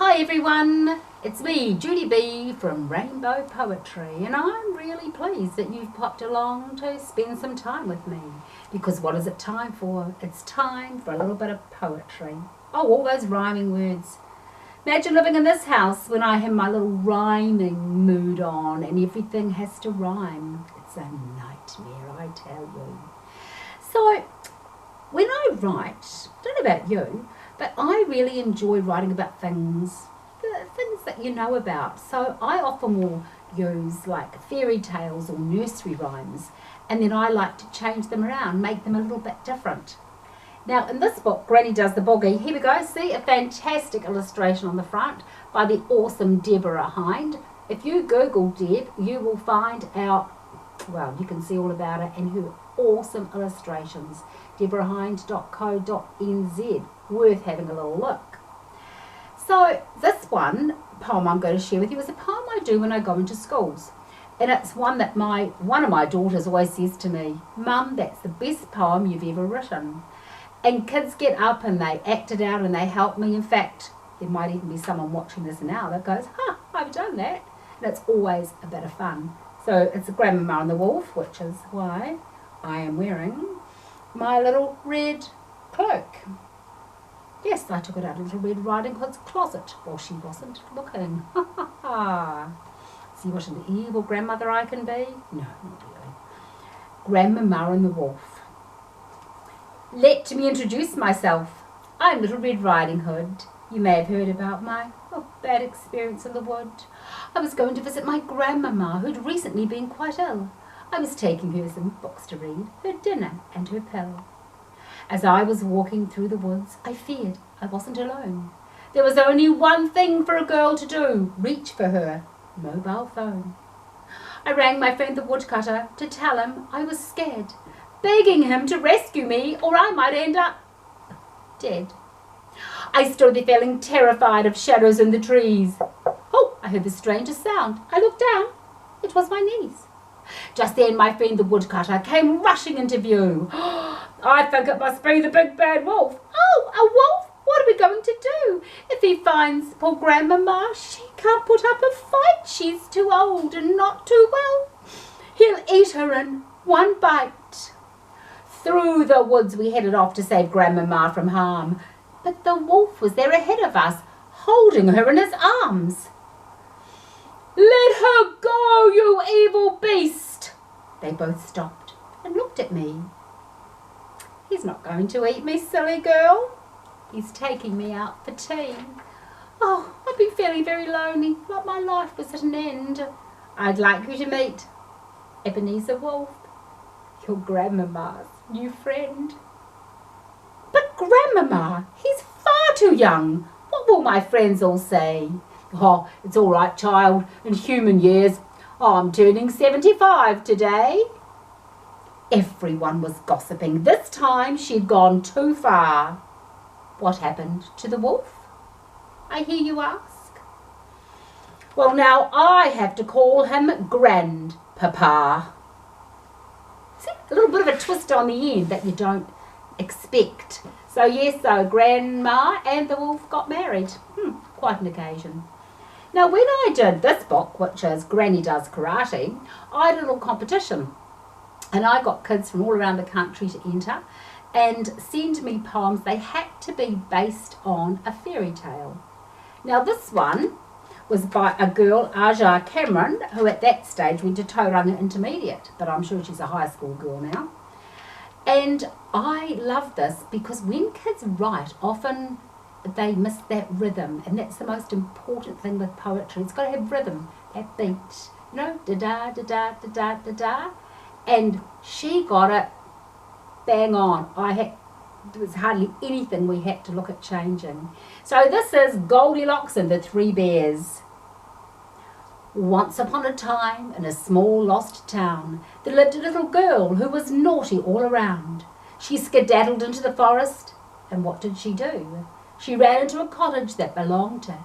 Hi everyone, it's me, Judy B from Rainbow Poetry, and I'm really pleased that you've popped along to spend some time with me, because what is it time for? It's time for a little bit of poetry. Oh, all those rhyming words. Imagine living in this house when I have my little rhyming mood on and everything has to rhyme. It's a nightmare, I tell you. So, when I write, I don't know about you, but I really enjoy writing about things that you know about. So I often will use like fairy tales or nursery rhymes, and then I like to change them around, make them a little bit different. Now in this book, Granny Does the Boogie, here we go, see a fantastic illustration on the front by the awesome Deborah Hind. If you Google Deb, you will find out, well, you can see all about it and her awesome illustrations. deborahhind.co.nz, worth having a little look. So this poem I'm going to share with you is a poem I do when I go into schools, and it's one that one of my daughters always says to me, "Mum, that's the best poem you've ever written." And kids get up and they act it out and they help me. In fact, there might even be someone watching this now that goes, I've done that. And it's always a bit of fun. So it's a Grandmama and the Wolf, which is why I am wearing my little red cloak. Yes, I took it out of Little Red Riding Hood's closet while she wasn't looking. See what an evil grandmother I can be? No, not really. Grandmama and the Wolf. Let me introduce myself. I'm Little Red Riding Hood. You may have heard about my bad experience in the wood. I was going to visit my grandmama, who'd recently been quite ill. I was taking her some books to read, her dinner and her pill. As I was walking through the woods, I feared I wasn't alone. There was only one thing for a girl to do, reach for her mobile phone. I rang my friend the woodcutter to tell him I was scared, begging him to rescue me or I might end up dead. I stood there feeling terrified of shadows in the trees. Oh, I heard the strangest sound. I looked down. It was my niece. Just then my friend the woodcutter came rushing into view. I think it must be the big bad wolf. Oh, a wolf? What are we going to do? If he finds poor Grandmama, she can't put up a fight. She's too old and not too well. He'll eat her in one bite. Through the woods we headed off to save Grandmama from harm. But the wolf was there ahead of us, holding her in his arms. Let her go, you evil beast! They both stopped and looked at me. He's not going to eat me, silly girl. He's taking me out for tea. Oh, I've been feeling very lonely, like my life was at an end. I'd like you to meet Ebenezer Wolf, your grandmama's new friend. But Grandmama, he's far too young. What will my friends all say? Oh, it's all right, child, in human years. I'm turning 75 today. Everyone was gossiping. This time she'd gone too far. What happened to the wolf? I hear you ask. Well, now I have to call him Grandpapa. See, a little bit of a twist on the end that you don't expect. So yes, Grandma and the wolf got married. Quite an occasion. Now when I did this book, which is Granny Does Karate, I had a little competition. And I got kids from all around the country to enter and send me poems. They had to be based on a fairy tale. Now this one was by a girl, Aja Cameron, who at that stage went to Tauranga Intermediate, but I'm sure she's a high school girl now. And I love this because when kids write, often they miss that rhythm, and that's the most important thing with poetry. It's got to have rhythm, that beat, you know, da-da, da-da, da-da, da-da. And she got it bang on. There was hardly anything we had to look at changing. So this is Goldilocks and the Three Bears. Once upon a time, in a small lost town, there lived a little girl who was naughty all around. She skedaddled into the forest, and what did she do? She ran into a cottage that belonged to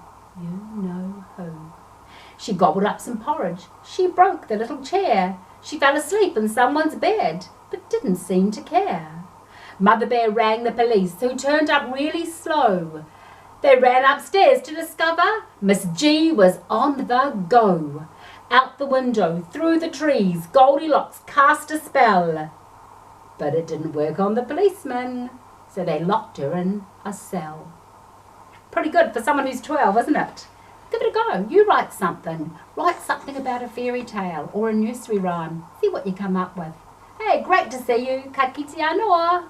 you know who. She gobbled up some porridge. She broke the little chair. She fell asleep in someone's bed, but didn't seem to care. Mother Bear rang the police, who turned up really slow. They ran upstairs to discover Miss G was on the go. Out the window, through the trees, Goldilocks cast a spell. But it didn't work on the policeman, so they locked her in a cell. Pretty good for someone who's 12, isn't it? Give it a go. You write something. Write something about a fairy tale or a nursery rhyme. See what you come up with. Hey, great to see you. Ka kite anō.